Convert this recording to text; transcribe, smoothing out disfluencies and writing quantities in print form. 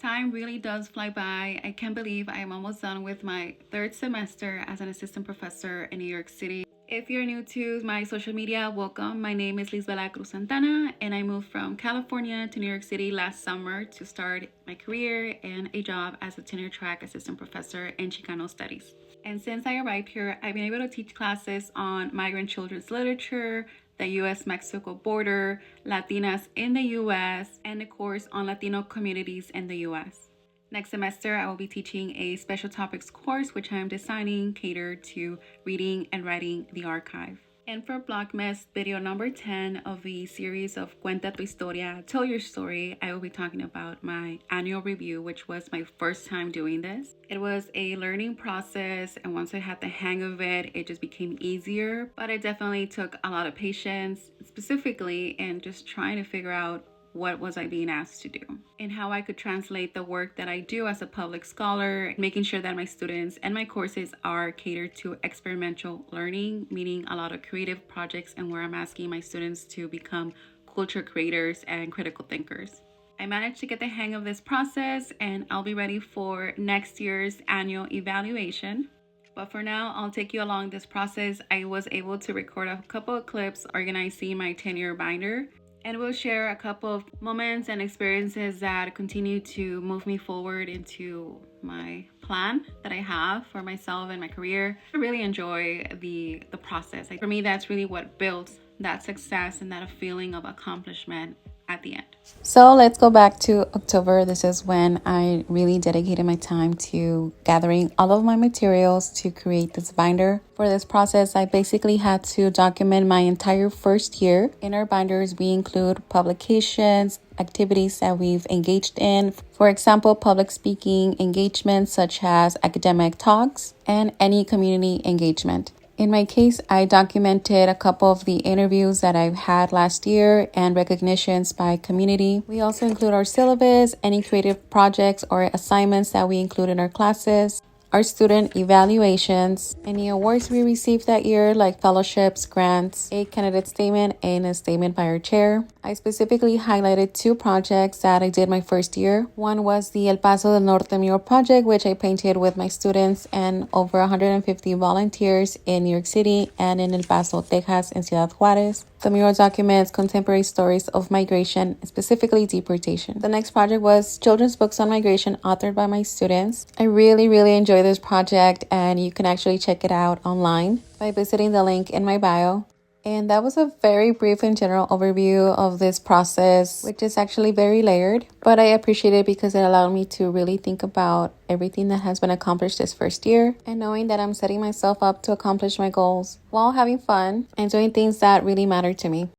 Time really does fly by. I can't believe I am almost done with my third semester as an assistant professor in New York City. If you're new to my social media, welcome. My name is Lisbela Cruz Santana, and I moved from California to New York City last summer to start my career and a job as a tenure track assistant professor in Chicano studies. And since I arrived here, I've been able to teach classes on migrant children's literature, the US-Mexico border, Latinas in the US, and a course on Latino communities in the US. Next semester, I will be teaching a special topics course, which I am designing catered to reading and writing the archive. And for Vlogmas video number 10 of the series of Cuenta tu historia, tell your story, I will be talking about my annual review, which was my first time doing this. It was a learning process, and once I had the hang of it, it just became easier. But it definitely took a lot of patience, specifically in just trying to figure out what was I being asked to do and how I could translate the work that I do as a public scholar, making sure that my students and my courses are catered to experiential learning, meaning a lot of creative projects and where I'm asking my students to become culture creators and critical thinkers. I managed to get the hang of this process, and I'll be ready for next year's annual evaluation. But for now, I'll take you along this process. I was able to record a couple of clips organizing my tenure binder, and we'll share a couple of moments and experiences that continue to move me forward into my plan that I have for myself and my career. I really enjoy the process. For me, that's really what builds that success and that feeling of accomplishment at the end. So let's go back to October. This is when I really dedicated my time to gathering all of my materials to create this binder. For this process, I basically had to document my entire first year. In our binders, we include publications, activities that we've engaged in. For example, public speaking engagements such as academic talks and any community engagement. In my case, I documented a couple of the interviews that I've had last year and recognitions by community. We also include our syllabus, any creative projects or assignments that we include in our classes, our student evaluations, any awards we received that year like fellowships, grants, a candidate statement, and a statement by our chair. I specifically highlighted two projects that I did my first year. One was the El Paso del Norte mural project, which I painted with my students and over 150 volunteers in New York City and in El Paso, Texas, and Ciudad Juarez. The mural documents contemporary stories of migration, specifically deportation. The next project was children's books on migration authored by my students. I really enjoyed this project, and you can actually check it out online by visiting the link in my bio. And that was a very brief and general overview of this process, which is actually very layered, but I appreciate it because it allowed me to really think about everything that has been accomplished this first year and knowing that I'm setting myself up to accomplish my goals while having fun and doing things that really matter to me.